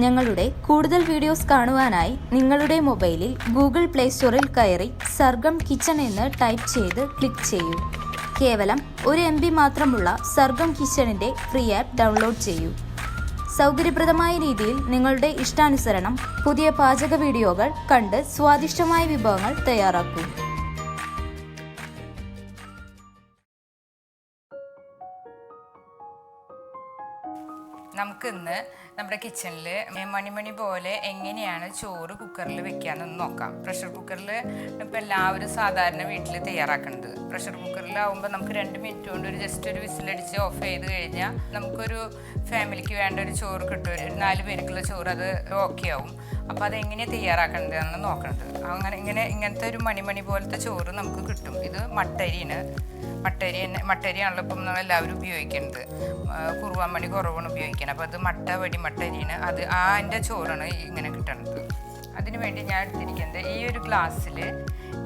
ഞങ്ങളുടെ കൂടുതൽ വീഡിയോസ് കാണുവാനായി നിങ്ങളുടെ മൊബൈലിൽ ഗൂഗിൾ പ്ലേ സ്റ്റോറിൽ കയറി സർഗം കിച്ചൺ എന്ന് ടൈപ്പ് ചെയ്ത് ക്ലിക്ക് ചെയ്യൂ. കേവലം 1 MB മാത്രമുള്ള സർഗം കിച്ചണിൻ്റെ ഫ്രീ ആപ്പ് ഡൗൺലോഡ് ചെയ്യൂ. സൗകര്യപ്രദമായ രീതിയിൽ നിങ്ങളുടെ ഇഷ്ടാനുസരണം പുതിയ പാചക വീഡിയോകൾ കണ്ട് സ്വാദിഷ്ടമായ വിഭവങ്ങൾ തയ്യാറാക്കൂ. നമുക്കിന്ന് നമ്മുടെ കിച്ചണിൽ മണിമണി പോലെ എങ്ങനെയാണ് ചോറ് കുക്കറിൽ വെക്കാമെന്ന് നോക്കാം. പ്രഷർ കുക്കറിൽ ഇപ്പോൾ എല്ലാവരും സാധാരണ വീട്ടിൽ തയ്യാറാക്കുന്നത്. പ്രഷർ കുക്കറിലാവുമ്പോൾ നമുക്ക് 2 മിനിറ്റ് കൊണ്ട് ജസ്റ്റ് ഒരു വിസിലടിച്ച് ഓഫ് ചെയ്ത് കഴിഞ്ഞാൽ നമുക്കൊരു ഫാമിലിക്ക് വേണ്ട ഒരു ചോറ് കിട്ടും. ഒരു 4 പേർക്കുള്ള ചോറ് അത് ഓക്കെ ആവും. അപ്പോൾ അതെങ്ങനെയാണ് തയ്യാറാക്കേണ്ടതെന്ന് നോക്കണത്. ഇങ്ങനത്തെ ഒരു മണിമണി പോലത്തെ ചോറ് നമുക്ക് കിട്ടും. ഇത് മട്ടരിയാണ്. മട്ടരിയാണല്ലോ ഇപ്പം നമ്മളെല്ലാവരും ഉപയോഗിക്കുന്നത്. കുറുവാമണി കുറവാണ് ഉപയോഗിക്കുന്നത്. അപ്പോൾ അത് മട്ടരിയാണ്. അതിൻ്റെ ചോറാണ് ഇങ്ങനെ കിട്ടുന്നത്. അതിന് വേണ്ടി ഞാൻ എടുത്തിരിക്കുന്നത് ഈ ഒരു ഗ്ലാസ്സിൽ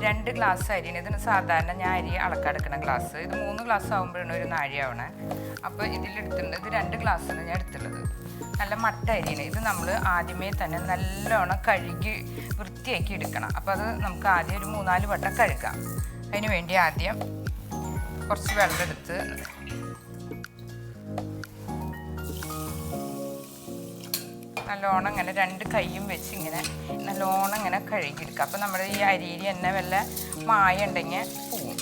2 ഗ്ലാസ് അരിയാണ്. ഇതിന് സാധാരണ ഞാൻ അരി അളക്കെടുക്കുന്ന ഗ്ലാസ്. ഇത് 3 ഗ്ലാസ് ആകുമ്പോഴാണ് ഒരു നാഴിയാവണേ. അപ്പോൾ ഇതിലെടുത്തിട്ടുണ്ട്. ഇത് 2 ഗ്ലാസ്സാണ് ഞാൻ എടുത്തുള്ളത്. നല്ല മട്ട അരിയാണ്. ഇത് നമ്മൾ ആദ്യമേ തന്നെ നല്ലോണം കഴുകി വൃത്തിയാക്കി എടുക്കണം. അപ്പോൾ അത് നമുക്ക് ആദ്യം ഒരു 3-4 വട്ടം കഴുകാം. അതിന് വേണ്ടി ആദ്യം കുറച്ച് വെള്ളം എടുത്ത് നല്ലോണം ഇങ്ങനെ 2 കൈയും വെച്ച് ഇങ്ങനെ നല്ലോണം ഇങ്ങനെ കഴുകിയെടുക്കുക. അപ്പം നമ്മുടെ ഈ അരിയിൽ തന്നെ വല്ല മായ ഉണ്ടെങ്കിൽ പോവും.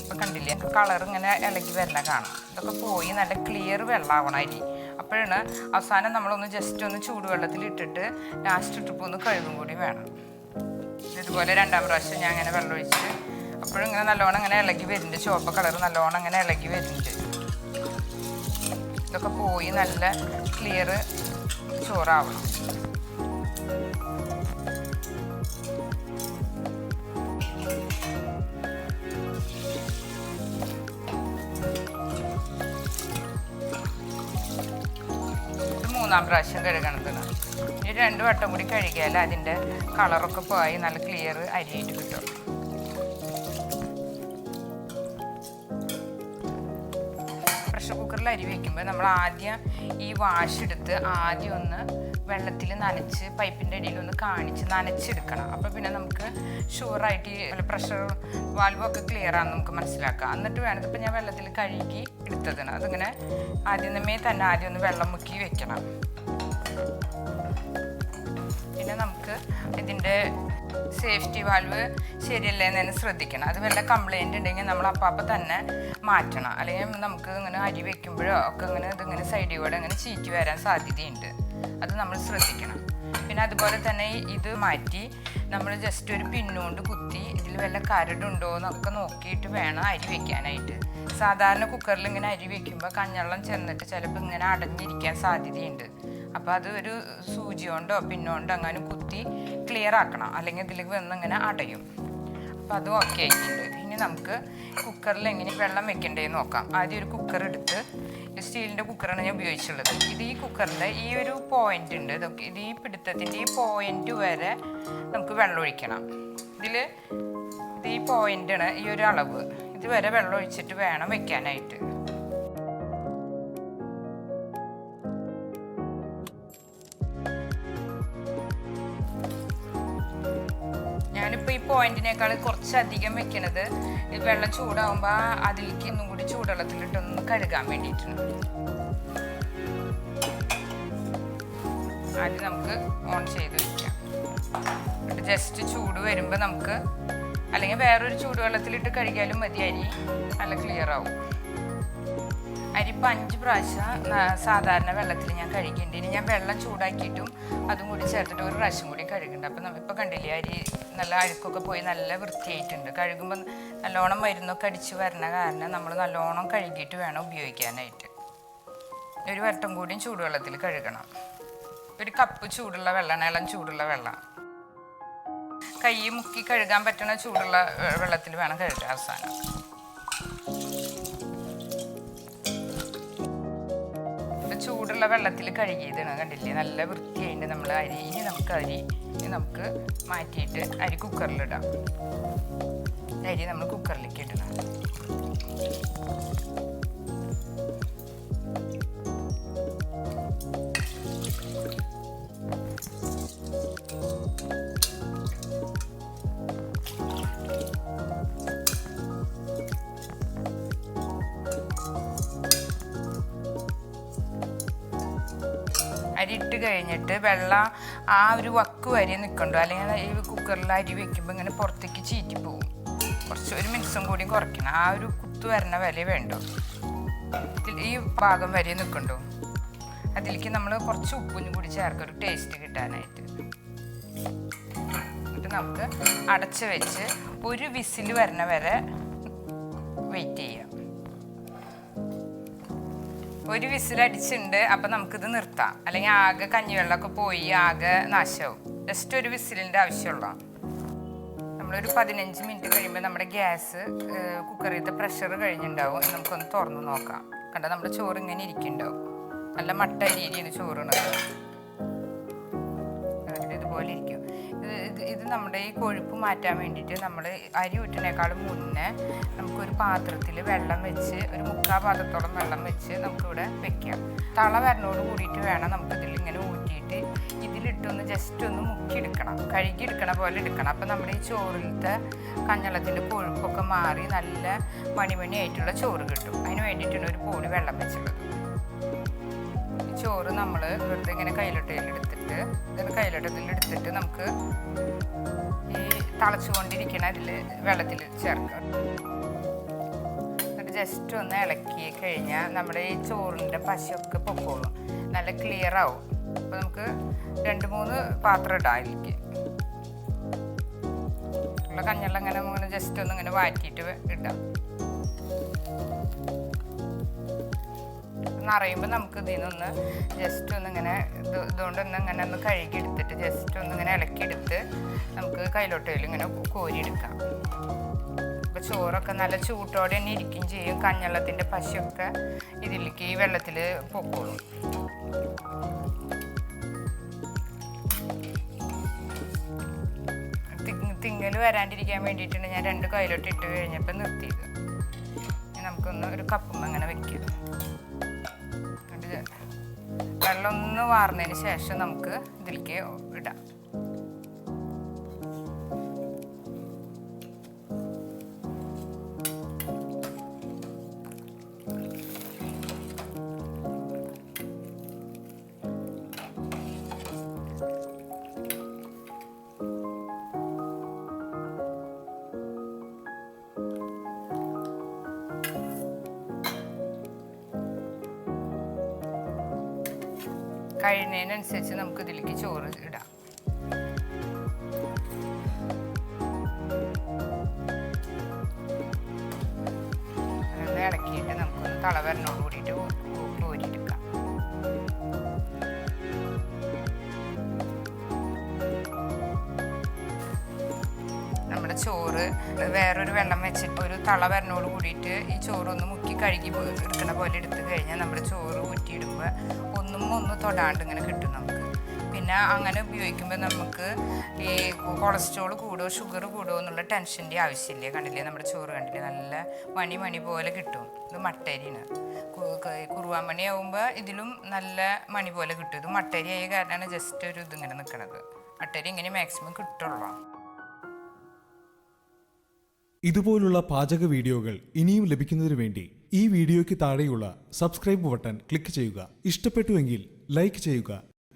ഇപ്പം കണ്ടില്ലേ, കളർ ഇങ്ങനെ ഇളകി വരണ കാണാം. ഇതൊക്കെ പോയി നല്ല ക്ലിയർ വെള്ളമാവണം അരി. അപ്പോഴാണ് അവസാനം നമ്മളൊന്ന് ജസ്റ്റ് ഒന്ന് ചൂടുവെള്ളത്തിൽ ഇട്ടിട്ട് ലാസ്റ്റ് ഇട്ടിപ്പോൾ ഒന്ന് കഴുകും കൂടി വേണം. ഇതുപോലെ 2ാം പ്രാവശ്യം ഞാൻ അങ്ങനെ വെള്ളം ഒഴിച്ച് അപ്പോഴും ഇങ്ങനെ നല്ലോണം ഇങ്ങനെ ഇളകി വരുന്നുണ്ട്. ചുവപ്പ് കളർ നല്ലോണം ഇങ്ങനെ ഇളകി വരുന്നുണ്ട്. ഇതൊക്കെ പോയി നല്ല ക്ലിയർ ചോറാവണം. ഇത് 3ാം പ്രാവശ്യം കഴുകണതാണ്. ഇനി 2 വട്ടം കൂടി കഴുകിയാൽ അതിൻ്റെ കളറൊക്കെ പോയി നല്ല ക്ലിയർ അരിയായിട്ട് കിട്ടും. പ്രഷർ കുക്കറിൽ അരി വയ്ക്കുമ്പോൾ നമ്മൾ ആദ്യം ഈ വാഷെടുത്ത് ആദ്യം ഒന്ന് വെള്ളത്തിൽ നനച്ച് പൈപ്പിൻ്റെ അടിയിൽ ഒന്ന് കാണിച്ച് നനച്ചെടുക്കണം. അപ്പോൾ പിന്നെ നമുക്ക് ഷുവറായിട്ട് പ്രഷർ വാൽവൊക്കെ ക്ലിയർ ആണെന്ന് നമുക്ക് മനസ്സിലാക്കാം. എന്നിട്ട് വേണം. ഇതിപ്പോൾ ഞാൻ വെള്ളത്തിൽ കഴുകി എടുത്തതാണ്. അതിങ്ങനെ ആദ്യം ഒന്ന് വെള്ളം മുക്കി വെക്കണം. പിന്നെ നമുക്ക് ഇതിൻ്റെ സേഫ്റ്റി വാൽവ് ശരിയല്ലേ എന്ന് ശ്രദ്ധിക്കണം. അത് വല്ല കംപ്ലൈൻറ്റ് ഉണ്ടെങ്കിൽ നമ്മൾ അപ്പം തന്നെ മാറ്റണം. അല്ലെങ്കിൽ നമുക്ക് ഇങ്ങനെ അരി വെക്കുമ്പോഴോ ഒക്കെ ഇതിങ്ങനെ സൈഡിൽ കൂടെ ഇങ്ങനെ ചീറ്റി വരാൻ സാധ്യതയുണ്ട്. അത് നമ്മൾ ശ്രദ്ധിക്കണം. പിന്നെ അതുപോലെ തന്നെ ഇത് മാറ്റി നമ്മൾ ജസ്റ്റ് ഒരു പിന്നുകൊണ്ട് കുത്തി ഇതിൽ വല്ല കരടുണ്ടോ എന്നൊക്കെ നോക്കിയിട്ട് വേണം അരി വെക്കാനായിട്ട്. സാധാരണ കുക്കറിൽ ഇങ്ങനെ അരി വെക്കുമ്പോൾ കഞ്ഞെള്ളം ചെന്നിട്ട് ചിലപ്പോൾ ഇങ്ങനെ അടഞ്ഞിരിക്കാൻ സാധ്യതയുണ്ട്. അപ്പോൾ അത് ഒരു സൂചി കൊണ്ടോ പിന്നോണ്ടോ അങ്ങനെ കുത്തി ക്ലിയർ ആക്കണം. അല്ലെങ്കിൽ ഇതിലേക്ക് വന്നിങ്ങനെ അടയും. അപ്പോൾ അതും ഓക്കെ ആയിട്ടുണ്ട്. ഇനി നമുക്ക് കുക്കറിൽ എങ്ങനെ വെള്ളം വെക്കേണ്ടതെന്ന് നോക്കാം. ആദ്യം ഒരു കുക്കർ എടുത്ത്, സ്റ്റീലിൻ്റെ കുക്കറാണ് ഞാൻ ഉപയോഗിച്ചുള്ളത്. ഇത് ഈ കുക്കറിൻ്റെ ഈ ഒരു പോയിൻ്റ് ഉണ്ട്. ഇത് ഈ പിടുത്തത്തിൻ്റെ ഈ പോയിൻ്റ് വരെ നമുക്ക് വെള്ളം ഒഴിക്കണം. ഇത് ഈ പോയിൻ്റാണ് ഈ ഒരു അളവ്. ഇതുവരെ വെള്ളം ഒഴിച്ചിട്ട് വേണം വെക്കാനായിട്ട്. ഞാനിപ്പോൾ ഈ പോയിന്റിനേക്കാൾ കുറച്ചധികം വെക്കണത് വെള്ളം ചൂടാകുമ്പോൾ അതിലേക്ക് ഇന്നും കൂടി ചൂടുവെള്ളത്തിലിട്ടൊന്ന് കഴുകാൻ വേണ്ടിയിട്ടുണ്ട്. ആദ്യം നമുക്ക് ഓൺ ചെയ്ത് വയ്ക്കാം. എന്നിട്ട് ജസ്റ്റ് ചൂട് വരുമ്പോൾ നമുക്ക് അല്ലെങ്കിൽ വേറൊരു ചൂടുവെള്ളത്തിലിട്ട് കഴുകിയാലും മതി. അരി നല്ല ക്ലിയർ ആവും. അരി 5 പ്രാവശ്യം സാധാരണ വെള്ളത്തിൽ ഞാൻ കഴുകിയിട്ടുണ്ട്. ഇനി ഞാൻ വെള്ളം ചൂടാക്കിയിട്ടും അതും കൂടി ചേർത്തിട്ട് ഒരു പ്രാവശ്യം കൂടി കഴുകുന്നുണ്ട്. അപ്പം ഇപ്പോൾ കണ്ടില്ലേ, അരി നല്ല അഴുക്കൊക്കെ പോയി നല്ല വൃത്തിയായിട്ടുണ്ട്. കഴുകുമ്പോൾ നല്ലോണം മരുന്നൊക്കെ അടിച്ച് വരണ കാരണം നമ്മൾ നല്ലോണം കഴുകിയിട്ട് വേണം ഉപയോഗിക്കാനായിട്ട്. ഒരു വട്ടം കൂടിയും ചൂടുവെള്ളത്തിൽ കഴുകണം. 1 കപ്പ് ചൂടുള്ള വെള്ളമാണ്, ഇളം ചൂടുള്ള വെള്ളം. കൈ മുക്കി കഴുകാൻ പറ്റുന്ന ചൂടുള്ള വെള്ളത്തിൽ വേണം കഴുകാൻ അവസാനം. ചൂടുള്ള വെള്ളത്തിൽ കഴുകിയതാണ്. കണ്ടില്ലേ, നല്ല വൃത്തിയായിട്ട് നമ്മൾ അരി. ഇനി നമുക്ക് മാറ്റിയിട്ട് അരി കുക്കറിലിടാം. അരി നമ്മൾ കുക്കറിലേക്ക് ഇടണം. അരി ഇട്ട് കഴിഞ്ഞിട്ട് വെള്ളം ആ ഒരു വക്ക് വരെ നിൽക്കണ്ടോ, അല്ലെങ്കിൽ ഈ കുക്കറിൽ അരി വെക്കുമ്പോൾ ഇങ്ങനെ പുറത്തേക്ക് ചീറ്റി പോകും. കുറച്ച് 1 മിനിറ്റും കൂടി കുറയ്ക്കണം. ആ ഒരു കുത്തു വരണ വരെ വേണ്ടോ, ഈ പാകം വരെ നിൽക്കണ്ടോ. അതിലേക്ക് നമ്മൾ കുറച്ച് ഉപ്പും കൂടി ചേർക്കുക ഒരു ടേസ്റ്റ് കിട്ടാനായിട്ട്. എന്നിട്ട് നമുക്ക് അടച്ച് വെച്ച് 1 വിസിൽ വരണ വരെ വെയിറ്റ് ചെയ്യാം. 1 വിസിൽ അടിച്ചിട്ടുണ്ട്. അപ്പം നമുക്കിത് നിർത്താം, അല്ലെങ്കിൽ ആകെ കഞ്ഞിവെള്ളമൊക്കെ പോയി ആകെ നാശമാവും. ജസ്റ്റ് 1 വിസിലിൻ്റെ ആവശ്യമുള്ള. നമ്മളൊരു 15 മിനിറ്റ് കഴിയുമ്പോൾ നമ്മുടെ ഗ്യാസ് കുക്കറിലത്തെ പ്രഷർ കഴിഞ്ഞിട്ടുണ്ടാവും. നമുക്കൊന്ന് തുറന്ന് നോക്കാം. കണ്ട നമ്മുടെ ചോറ് ഇങ്ങനെ ഇരിക്കുന്നുണ്ടാവും. നല്ല മട്ട അരിയാണ് ചോറുള്ളത്. ഇതുപോലെ ഇരിക്കും. ഇത് നമ്മുടെ ഈ കൊഴുപ്പ് മാറ്റാൻ വേണ്ടിയിട്ട് നമ്മൾ അരി ഊറ്റിനേക്കാളും മുന്നേ നമുക്കൊരു പാത്രത്തിൽ വെള്ളം വെച്ച് ഒരു 3/4 പാത്രത്തോളം വെള്ളം വെച്ച് നമുക്കിവിടെ വെക്കാം. തള വരണോട് കൂടിയിട്ട് വേണം നമുക്കിതിൽ ഇങ്ങനെ ഊറ്റിയിട്ട് ഇതിലിട്ടൊന്ന് ജസ്റ്റ് ഒന്ന് മുക്കിയെടുക്കണം, കഴുകിയെടുക്കണ പോലെ എടുക്കണം. അപ്പം നമ്മുടെ ഈ ചോറിലത്തെ കഞ്ഞളത്തിൻ്റെ കൊഴുപ്പൊക്കെ മാറി നല്ല മണിമണിയായിട്ടുള്ള ചോറ് കിട്ടും. അതിന് വേണ്ടിയിട്ടാണ് ഒരു പോളി വെള്ളം വെച്ചുള്ളത്. ചോറ് നമ്മൾ വെറുതെ ഇങ്ങനെ കയ്യിലോട്ടയിലെടുത്തിട്ട് നമുക്ക് ഈ തിളച്ചുകൊണ്ടിരിക്കണ അതിൽ വെള്ളത്തിൽ ചേർക്കാം. എന്നിട്ട് ജസ്റ്റ് ഒന്ന് ഇളക്കി കഴിഞ്ഞാൽ നമ്മുടെ ഈ ചോറിൻ്റെ പശയൊക്കെ പൊക്കോളും, നല്ല ക്ലിയർ ആവും. അപ്പോൾ നമുക്ക് 2-3 പാത്രം ഇടാം. അതിലേക്ക് ഉള്ള കഞ്ഞെല്ലാം ഇങ്ങനെ ജസ്റ്റ് ഒന്ന് ഇങ്ങനെ വാറ്റിയിട്ട് ഇടാം. നിറയുമ്പോൾ നമുക്ക് ഇതിൽ നിന്നൊന്ന് ജസ്റ്റ് ഒന്നിങ്ങനെ ഇതുകൊണ്ടൊന്ന് ഇങ്ങനെ ഒന്ന് കഴുകിയെടുത്തിട്ട് ജസ്റ്റ് ഒന്നിങ്ങനെ ഇളക്കിയെടുത്ത് നമുക്ക് കയ്യിലോട്ടയിൽ ഇങ്ങനെ കോരിയെടുക്കാം. അപ്പോൾ ചോറൊക്കെ നല്ല ചൂട്ടോടെ തന്നെ ഇരിക്കുകയും ചെയ്യും. കഞ്ഞെള്ളത്തിൻ്റെ പശയൊക്കെ ഇതിലേക്ക് ഈ വെള്ളത്തിൽ പൊക്കോളും. തിങ്ങൽ വരാണ്ടിരിക്കാൻ വേണ്ടിയിട്ടാണ് ഞാൻ 2 കയ്യിലോട്ട് ഇട്ട് കഴിഞ്ഞപ്പോൾ നിർത്തിയത്. നമുക്കൊന്ന് ഒരു കപ്പും അങ്ങനെ വെക്കാം. വെള്ളം ഒന്ന് വാർന്നതിന് ശേഷം നമുക്ക് ഇതിലേക്ക് ഇടാം. കഴിയുന്നതിനനുസരിച്ച് നമുക്ക് ഇതിലേക്ക് ചോറ് ഇടാം. ഒന്ന് ഇളക്കിയിട്ട് നമുക്കൊന്ന് തളവരനോട് കൂടിയിട്ട് കോരിയെടുക്കാം. നമ്മുടെ ചോറ് വേറൊരു വെള്ളം വെച്ചിട്ട് ഒരു തളവരനോട് കൂടിയിട്ട് ഈ ചോറൊന്ന് മുക്കി കഴുകി എടുക്കണ പോലെ എടുത്തു കഴിഞ്ഞാൽ നമ്മുടെ ചോറ് ഊറ്റിയിടുമ്പോൾ ഒന്ന് തൊടാണ്ട് ഇങ്ങനെ കിട്ടും നമുക്ക്. പിന്നെ അങ്ങനെ ഉപയോഗിക്കുമ്പോൾ നമുക്ക് ഈ കൊളസ്ട്രോൾ കൂടുമോ ഷുഗർ കൂടുമോ എന്നുള്ള ടെൻഷൻ്റെ ആവശ്യമില്ല. കണ്ടില്ലേ നമ്മുടെ ചോറ് കണ്ടില്ലേ നല്ല മണി പോലെ കിട്ടും. ഇത് മട്ടരിയാണ്. കുറുവാമണി ആകുമ്പോൾ ഇതിലും നല്ല മണി പോലെ കിട്ടും. ഇത് മട്ടരി ആയ കാരണമാണ് ജസ്റ്റ് ഒരു ഇതിങ്ങനെ നിൽക്കണത്. മട്ടരി ഇങ്ങനെ മാക്സിമം കിട്ടുള്ളൂ. ഇതുപോലുള്ള പാചക വീഡിയോകൾ ഇനിയും ലഭിക്കുന്നതിനു വേണ്ടി ഈ വീഡിയോയ്ക്ക് താഴെയുള്ള സബ്സ്ക്രൈബ് ബട്ടൺ ക്ലിക്ക് ചെയ്യുക. ഇഷ്ടപ്പെട്ടുവെങ്കിൽ ലൈക്ക് ചെയ്യുക,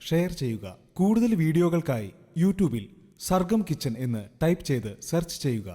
ഷെയർ ചെയ്യുക. കൂടുതൽ വീഡിയോകൾക്കായി യൂട്യൂബിൽ സർഗം കിച്ചൺ എന്ന് ടൈപ്പ് ചെയ്ത് സെർച്ച് ചെയ്യുക.